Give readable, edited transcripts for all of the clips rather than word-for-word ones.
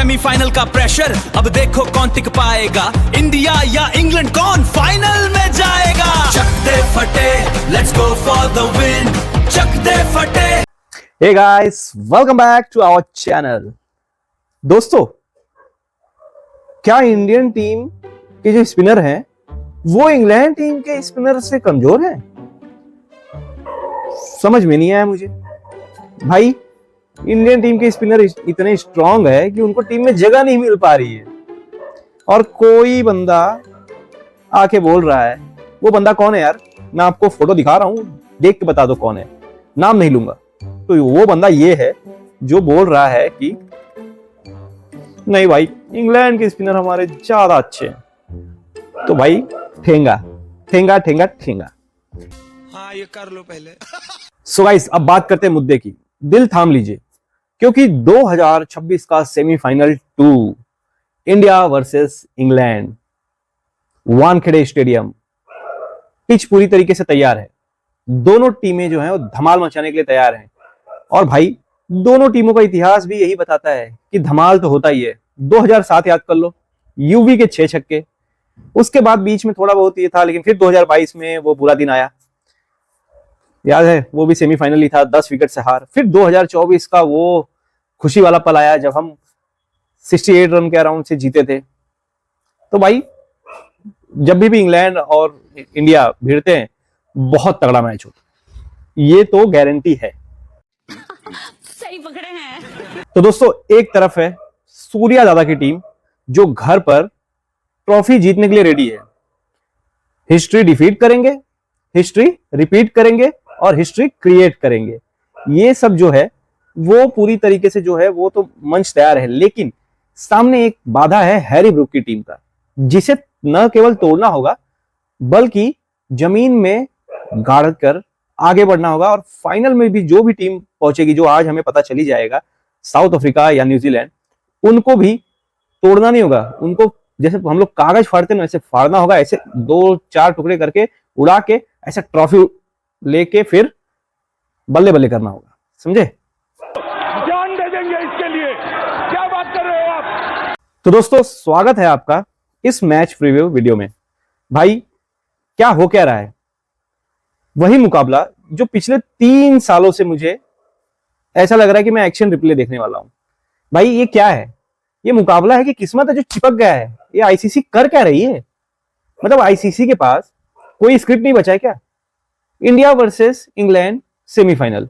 Semifinal का pressure, अब देखो कौन टिक पाएगा, इंडिया या इंग्लैंड कौन फाइनल में जाएगा। चक दे फटे, let's go for the win, चक दे फटे। Hey guys, welcome back to our channel. दोस्तों, क्या इंडियन टीम के जो स्पिनर हैं वो इंग्लैंड टीम के स्पिनर से कमजोर हैं? समझ में नहीं आया मुझे। भाई, इंडियन टीम के स्पिनर इतने स्ट्रांग है कि उनको टीम में जगह नहीं मिल पा रही है, और कोई बंदा आके बोल रहा है। वो बंदा कौन है यार? मैं आपको फोटो दिखा रहा हूं, देख के बता दो कौन है, नाम नहीं लूंगा। तो वो बंदा ये है जो बोल रहा है कि नहीं भाई, इंग्लैंड के स्पिनर हमारे ज्यादा अच्छे हैं। तो भाई, ठेंगा ठेंगा ठेंगा ठेंगा। हाँ, ये कर लो पहले। सो गाइस, अब बात करते हैं मुद्दे की। दिल थाम लीजिए, क्योंकि 2026 का semifinal 2 India versus England, Wankhede stadium, pitch पूरी तरीके से तैयार है। दोनों टीमें जो हैं वो धमाल मचाने के लिए तैयार हैं। और भाई, दोनों टीमों का इतिहास भी यही बताता है कि धमाल तो होता ही है। 2007 याद कर लो, यूवी के 6 छक्के। उसके बाद बीच में थोड़ा बहुत ये था, लेकिन फिर 2022 में वो बुरा दिन आया, याद है? वो भी सेमीफाइनल ही था, 10 विकेट से हार। फिर 2024 का वो खुशी वाला पल आया जब हम 68 रन के अराउंड से जीते थे। तो भाई, जब भी इंग्लैंड और इंडिया भिड़ते हैं, बहुत तगड़ा मैच होता है, ये तो गारंटी है। सही पकड़े हैं। तो दोस्तों, एक तरफ है सूर्या दादा की टीम जो घर पर ट्रॉफी जीतने के लिए रेडी है। हिस्ट्री डिफीट करेंगे, हिस्ट्री रिपीट करेंगे और हिस्ट्री क्रिएट करेंगे। ये सब जो है वो पूरी तरीके से जो है वो तो मंच तैयार है, लेकिन सामने एक बाधा है हैरी ब्रूक की टीम का, जिसे न केवल तोड़ना होगा बल्कि जमीन में गाड़ कर आगे बढ़ना होगा। और फाइनल में भी जो भी टीम पहुंचेगी, जो आज हमें पता चली जाएगा, साउथ अफ्रीका या न्यूजीलैंड, उनको भी तोड़ना नहीं होगा। उनको जैसे हम लोग कागज फाड़ते हैं वैसे फाड़ना होगा, ऐसे 2-4 टुकड़े करके उड़ा के ऐसा ट्रॉफी लेके फिर बल्ले बल्ले करना होगा, समझे? जान दे देंगे इसके लिए। क्या बात कर रहे हो आप? तो दोस्तों, स्वागत है आपका इस मैच प्रीव्यू वीडियो में। भाई, क्या हो क्या रहा है? वही मुकाबला जो पिछले 3 सालों से मुझे ऐसा लग रहा है कि मैं एक्शन रिप्ले देखने वाला हूं। भाई, ये क्या है? ये मुकाबला है कि किस्मत है जो चिपक गया है? ये आईसीसी कर क्या रही है? मतलब आईसीसी के पास कोई स्क्रिप्ट नहीं बचा है क्या? इंडिया वर्सेस इंग्लैंड सेमीफाइनल,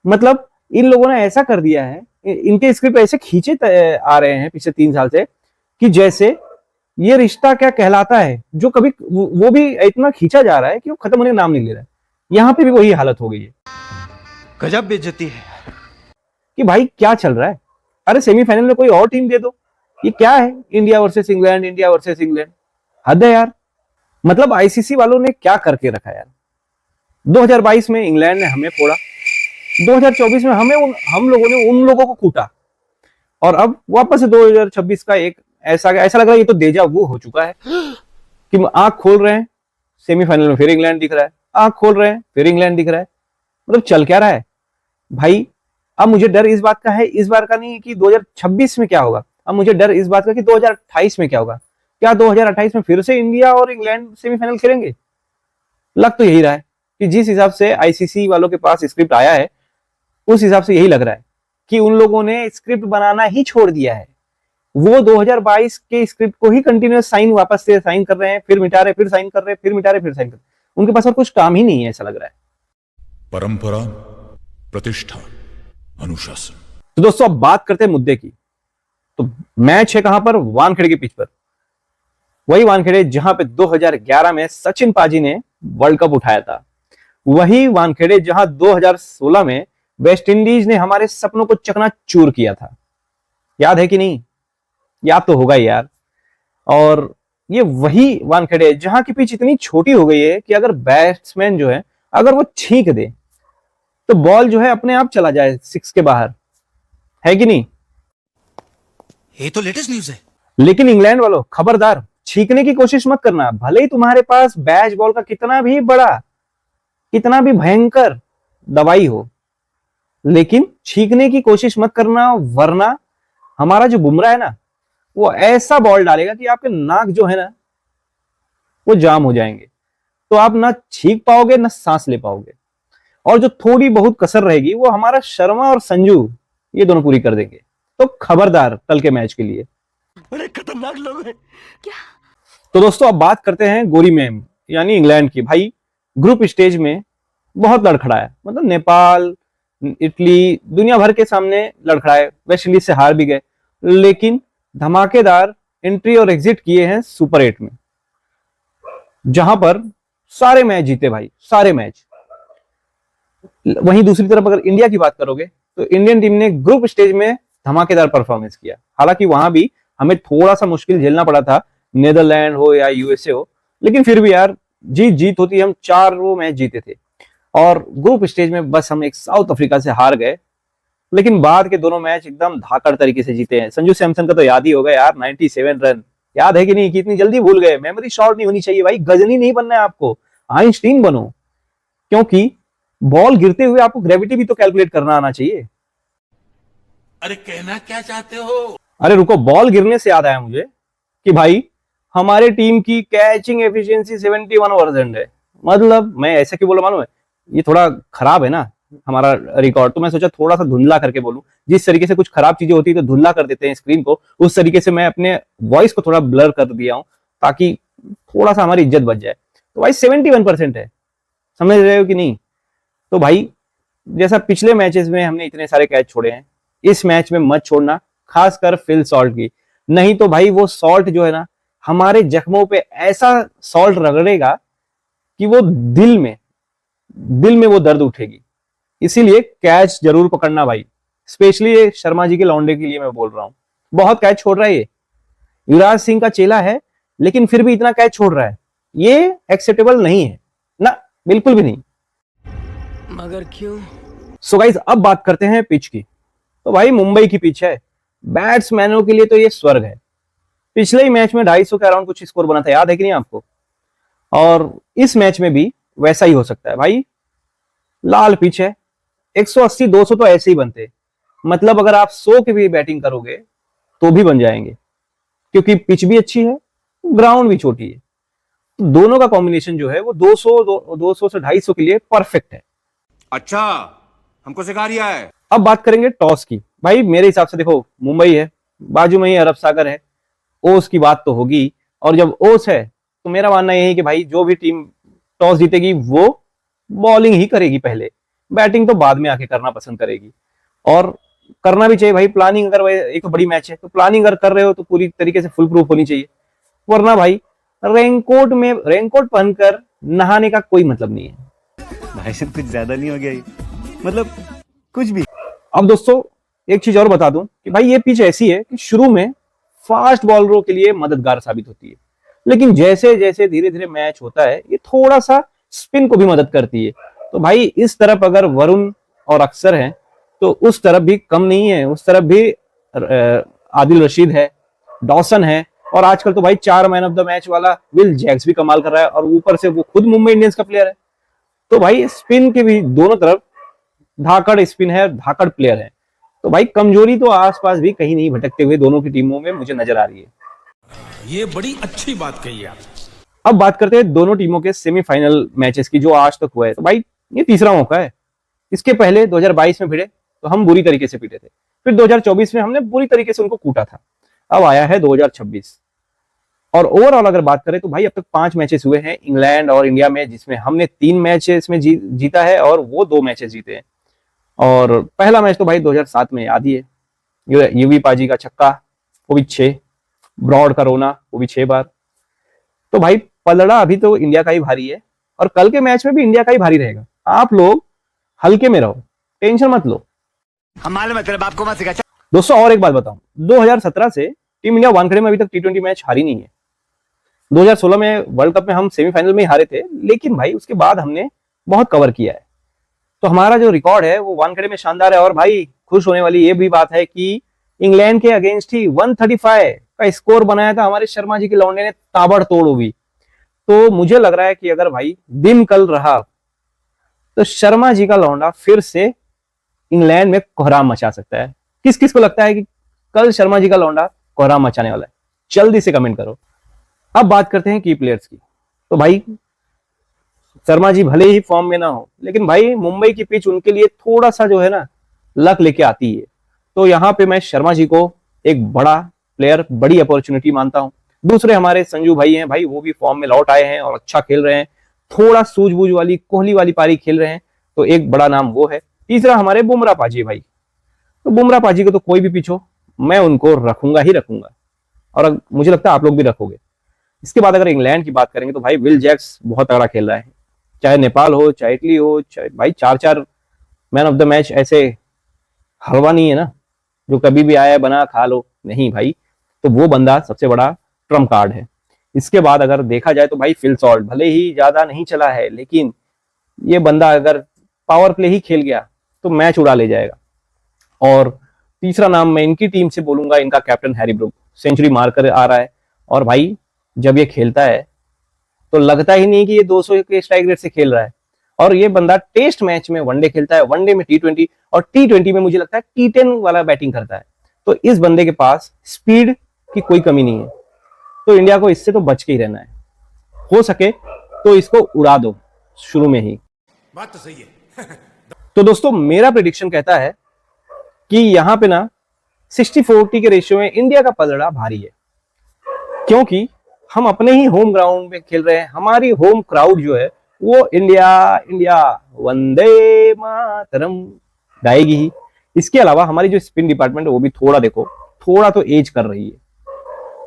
मतलब इन लोगों ने ऐसा कर दिया है, इनके स्क्रिप्ट ऐसे खींचे आ रहे हैं पिछले 3 साल से कि जैसे ये रिश्ता क्या कहलाता है, जो कभी वो भी इतना खींचा जा रहा है कि वो खत्म होने का नाम नहीं ले रहा है। यहां पे भी वही हालत हो गई है। गजब बेइज्जती है कि भाई, क्या चल रहा है? अरे, सेमीफाइनल में कोई और टीम दे दो। ये क्या है? India versus England, India versus England, हद है यार। मतलब आईसीसी वालों ने क्या करके रखा यार? 2022 में इंग्लैंड ने हमें फोड़ा, 2024 में हम लोगों ने उन लोगों को कूटा, और अब वापस से 2026 का एक ऐसा लग रहा है ये तो डेजा वू हो चुका है कि आंख खोल रहे हैं, सेमीफाइनल में फिर इंग्लैंड दिख रहा है, आंख खोल रहे हैं फिर इंग्लैंड दिख रहा है। मतलब चल क्या रहा है भाई? अब मुझे डर इस बात का है, इस बार का नहीं कि 2026 में क्या होगा, अब मुझे डर इस बात का कि 2028 में क्या होगा। क्या 2028 में फिर से इंडिया और इंग्लैंड सेमीफाइनल खेलेंगे? लग तो यही रहा है कि जिस हिसाब से आईसीसी वालों के पास स्क्रिप्ट आया है, उस हिसाब से यही लग रहा है कि उन लोगों ने स्क्रिप्ट बनाना ही छोड़ दिया है। वो 2022 के स्क्रिप्ट को ही कंटिन्यूअस साइन वापस से साइन कर रहे हैं, फिर मिटा रहे, फिर साइन कर रहे, फिर मिटा रहे, फिर साइन कर रहे। उनके पास और कुछ काम ही नहीं है, ऐसा लग रहा है। परंपरा, प्रतिष्ठा, अनुशासन। तो दोस्तों, अब बात करते हैं मुद्दे की। तो मैच है कहां पर? वानखेड़े की पिच पर। वही वानखेड़े जहां पे 2011 में सचिन पाजी ने वर्ल्ड कप उठाया था। वही वानखेड़े जहां 2016 में वेस्ट इंडीज ने हमारे सपनों को चकनाचूर किया था। याद है कि नहीं? याद तो होगा ही यार। और ये वही वानखेड़े जहां की पिच इतनी छोटी हो गई है कि अगर बैट्समैन जो है, अगर वो छींक दे तो बॉल जो है अपने आप चला जाए 6 के बाहर, है कि नहीं? ये तो लेटेस्ट न्यूज है। लेकिन इंग्लैंड वालों, खबरदार, छींकने की कोशिश मत करना। भले ही तुम्हारे पास बैच बॉल का कितना भी बड़ा, कितना भी भयंकर दवाई हो, लेकिन छींकने की कोशिश मत करना, वरना हमारा जो बुमराह है ना, वो ऐसा बॉल डालेगा कि आपके नाक जो है ना वो जाम हो जाएंगे, तो आप ना छींक पाओगे ना सांस ले पाओगे। और जो थोड़ी बहुत कसर रहेगी वो हमारा शर्मा और संजू ये दोनों पूरी कर देंगे। तो खबरदार कल के मैच के लिए। बड़े खतरनाक लोग हैं। तो दोस्तों अब बात करते हैं गोरी मैम यानी इंग्लैंड की। भाई ग्रुप स्टेज में बहुत लड़खड़ाया, मतलब नेपाल, इटली, दुनिया भर के सामने लड़खड़ाए, वेस्ट इंडीज से हार भी गए, लेकिन धमाकेदार एंट्री और एग्जिट किए हैं सुपर 8 में, जहां पर सारे मैच जीते भाई, सारे मैच। वहीं दूसरी तरफ अगर इंडिया की बात करोगे तो इंडियन टीम ने ग्रुप स्टेज में धमाकेदार परफॉर्मेंस किया। हालांकि वहां भी हमें थोड़ा सा मुश्किल झेलना पड़ा था, नेदरलैंड हो या यूएसए हो, लेकिन फिर भी यार जीत होती। हम 4 वो मैच जीते थे और ग्रुप स्टेज में बस हम एक साउथ अफ्रीका से हार गए, लेकिन बाद के दोनों मैच एकदम धाकड़ तरीके से जीते हैं। संजू सैमसन का तो याद ही होगा यार, 97 रन, याद है कि नहीं? कि इतनी जल्दी भूल गए? मेमोरी शॉर्ट नहीं होनी चाहिए भाई, गजनी नहीं बनना है आपको, आइंस्टीन बनो, क्योंकि बॉल गिरते हुए आपको ग्रेविटी भी तो कैलकुलेट करना आना चाहिए। अरे कहना क्या चाहते हो? अरे रुको, बॉल गिरने से याद आया मुझे कि भाई हमारे टीम की कैचिंग एफिशिएंसी 71% है। मतलब मैं ऐसे क्यों बोला मालूम है? ये थोड़ा खराब है ना हमारा रिकॉर्ड, तो मैं सोचा थोड़ा सा धुंधला करके बोलूं। जिस तरीके से कुछ खराब चीजें होती है तो धुंधला कर देते हैं स्क्रीन को, उस तरीके से मैं अपने वॉइस को थोड़ा ब्लर कर दिया हूं ताकि थोड़ा सा हमारी इज्जत बच जाए। तो भाई 71% है, समझ रहे हो कि नहीं? तो भाई जैसा पिछले मैचेस में हमने इतने सारे कैच छोड़े हैं, इस मैच में मत छोड़ना, खासकर फिल सॉल्ट की। नहीं तो भाई वो सॉल्ट जो है ना हमारे जख्मों पे ऐसा सॉल्ट रगड़ेगा कि वो दिल में वो दर्द उठेगी। इसीलिए कैच जरूर पकड़ना भाई, स्पेशली ये शर्मा जी के लौंडे के लिए मैं बोल रहा हूं। बहुत कैच छोड़ रहा है ये, युवराज सिंह का चेला है लेकिन फिर भी इतना कैच छोड़ रहा है, ये एक्सेप्टेबल नहीं है ना, बिल्कुल भी नहीं। मगर क्यों? सो गाइस अब बात करते हैं पिच की। तो भाई मुंबई की पिच है, बैट्समैनों के लिए तो ये स्वर्ग है। पिछले ही मैच में 250 के अराउंड कुछ स्कोर बना था, याद है कि नहीं आपको? और इस मैच में भी वैसा ही हो सकता है भाई। लाल पिच है, 180-200 तो ऐसे ही बनते, मतलब अगर आप 100 की भी बैटिंग करोगे तो भी बन जाएंगे, क्योंकि पिच भी अच्छी है, ग्राउंड भी छोटी है। तो दोनों का कॉम्बिनेशन जो है वो 200 से 250 के लिए परफेक्ट है। अच्छा, हमको सिखा रिया है। अब बात करेंगे टॉस की। भाई मेरे हिसाब से देखो, मुंबई है, बाजू में ही अरब सागर है, ओस की बात तो होगी, और जब ओस है तो मेरा मानना यही है कि भाई जो भी टीम टॉस जीतेगी वो बॉलिंग ही करेगी पहले, बैटिंग तो बाद में आके करना पसंद करेगी। और करना भी चाहिए भाई प्लानिंग, अगर एक बड़ी मैच है तो प्लानिंग अगर कर रहे हो तो पूरी तरीके से फुल प्रूफ होनी चाहिए, वरना भाई रेनकोट पहनकर नहाने का कोई मतलब नहीं है। भाई साहब कुछ ज्यादा नहीं हो गया ये? मतलब कुछ भी। अब दोस्तों एक चीज और बता दूं कि भाई ये पिच ऐसी है कि शुरू में फास्ट बॉलरों के लिए मददगार साबित होती है, लेकिन जैसे जैसे धीरे धीरे मैच होता है ये थोड़ा सा स्पिन को भी मदद करती है। तो भाई इस तरफ अगर वरुण और अक्षर हैं तो उस तरफ भी कम नहीं है, उस तरफ भी आदिल रशीद है, डॉसन है, और आजकल तो भाई 4 मैन ऑफ द मैच वाला विल जैक्स भी कमाल कर रहा है, और ऊपर से वो खुद मुंबई इंडियंस का प्लेयर है। तो भाई स्पिन के भी दोनों तरफ धाकड़ स्पिन है, धाकड़ प्लेयर है। तो भाई कमजोरी तो आसपास भी कहीं नहीं भटकते हुए दोनों की टीमों में मुझे नजर आ रही है। ये बड़ी अच्छी बात कही आप। अब बात करते हैं दोनों टीमों के सेमीफाइनल मैचेस की जो आज तक हुआ है। तो भाई ये तीसरा मौका है। इसके पहले 2022 में भिड़े तो हम बुरी तरीके से पीटे थे, फिर 2024 में हमने बुरी तरीके से उनको कूटा था, अब आया है 2026। और ओवरऑल अगर बात करें तो भाई अब तक 5 मैचेस हुए हैं इंग्लैंड और इंडिया में, जिसमें हमने 3 मैचेस में जीता है और वो 2 मैचेस जीते हैं। और पहला मैच तो भाई 2007 में याद ही है, यूवी पाजी का छक्का, वो भी 6, ब्रॉड का रोना, वो भी 6 बार। तो भाई पलड़ा अभी तो इंडिया का ही भारी है, और कल के मैच में भी इंडिया का ही भारी रहेगा। आप लोग हल्के में रहो, टेंशन मत लो। हम मालूम है तेरे बाप को मत सिखा। दोस्तों और एक बात बताऊं, 2017 से टीम इंडिया वानखेड़े में अभी तक T20 मैच हारी नहीं है। 2016 में वर्ल्ड कप में हम सेमीफाइनल में ही हारे थे, लेकिन भाई उसके बाद हमने बहुत कवर किया है। तो हमारा जो रिकॉर्ड है वो वानखेड़े में शानदार है। और भाई खुश होने वाली ये भी बात है कि इंग्लैंड के अगेंस्ट ही 135 का स्कोर बनाया था हमारे शर्मा जी के लौंडे ने, ताबड़तोड़ भी। तो मुझे लग रहा है कि अगर भाई दिन कल रहा तो शर्मा जी का लौंडा फिर से इंग्लैंड में कोहराम मचा सकता है। किस किस को लगता है कि कल शर्मा जी का लौंडा कोहराम मचाने वाला है, जल्दी से कमेंट करो। अब बात करते हैं की प्लेयर्स की। तो भाई शर्मा जी भले ही फॉर्म में ना हो, लेकिन भाई मुंबई की पिच उनके लिए थोड़ा सा जो है ना लक लेके आती है। तो यहाँ पे मैं शर्मा जी को एक बड़ा प्लेयर, बड़ी अपॉर्चुनिटी मानता हूं। दूसरे हमारे संजू भाई हैं, भाई वो भी फॉर्म में लौट आए हैं और अच्छा खेल रहे हैं, थोड़ा सूझबूझ वाली कोहली वाली पारी खेल रहे हैं, तो एक बड़ा नाम वो है। तीसरा हमारे बुमराह पाजी भाई, तो बुमराह पाजी को तो कोई भी पीछो, मैं उनको रखूंगा ही रखूंगा, और मुझे लगता है आप लोग भी रखोगे। इसके बाद अगर इंग्लैंड की बात करेंगे तो भाई विल जैक्स बहुत तगड़ा खेल रहा है, चाहे नेपाल हो चाहे इटली हो, चाहे भाई 4-4 मैन ऑफ द मैच ऐसे हलवा नहीं है ना जो कभी भी आया बना खा लो, नहीं भाई, तो वो बंदा सबसे बड़ा ट्रम्प कार्ड है। इसके बाद अगर देखा जाए तो भाई फिल सॉल्ट भले ही ज्यादा नहीं चला है, लेकिन ये बंदा अगर पावर प्ले ही खेल गया तो मैच उड़ा ले जाएगा। और तीसरा नाम मैं इनकी टीम से बोलूंगा, इनका कैप्टन हैरी ब्रूक, सेंचुरी मारकर आ रहा है, और भाई जब ये खेलता है तो लगता ही नहीं कि ये 200 के स्ट्राइक रेट से खेल रहा है। और ये बंदा टेस्ट मैच में वनडे खेलता है, वनडे में T20, और T20 में मुझे लगता है T10 वाला बैटिंग करता है। तो इस बंदे के पास स्पीड की कोई कमी नहीं है, तो इंडिया को इससे तो बच के ही रहना है। हो सके तो इसको उड़ा दो शुरू में ही। बात तो सही है। तो दोस्तों मेरा प्रेडिक्शन कहता है कि यहां पे ना 60-40 के रेशियो में इंडिया का पलड़ा भारी है, क्योंकि हम अपने ही होम ग्राउंड में खेल रहे हैं। हमारी होम क्राउड जो है वो इंडिया इंडिया वंदे मातरम गाएगी ही। इसके अलावा हमारी जो स्पिन डिपार्टमेंट है वो भी थोड़ा तो एज कर रही है,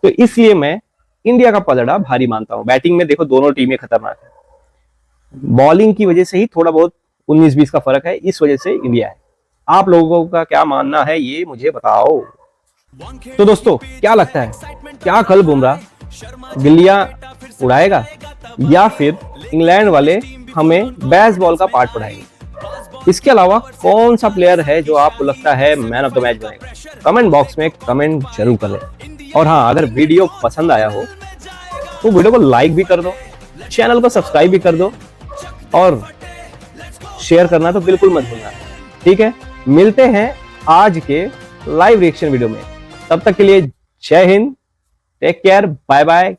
तो इसलिए मैं इंडिया का पलड़ा भारी मानता हूं। बैटिंग में देखो दोनों टीमें खतरनाक है, बॉलिंग की वजह से ही थोड़ा बहुत 19-20 का फर्क है, इस वजह से इंडिया है। आप लोगों का क्या मानना है ये मुझे बताओ। तो दोस्तों क्या लगता है, क्या कल बुमराह गिल्लियां उड़ाएगा या फिर इंग्लैंड वाले हमें बेसबॉल का पार्ट पढ़ाएंगे? इसके अलावा कौन सा प्लेयर है जो आपको लगता है मैन ऑफ द मैच बनेगा? कमेंट बॉक्स में कमेंट जरूर करें। और हाँ, अगर वीडियो पसंद आया हो तो वीडियो को लाइक भी कर दो, चैनल को सब्सक्राइब भी कर दो, और शेयर करना तो बिल्कुल मत भूलना। ठीक है, मिलते हैं आज के लाइव रिएक्शन वीडियो में। तब तक के लिए Jai Hind, take care, bye bye,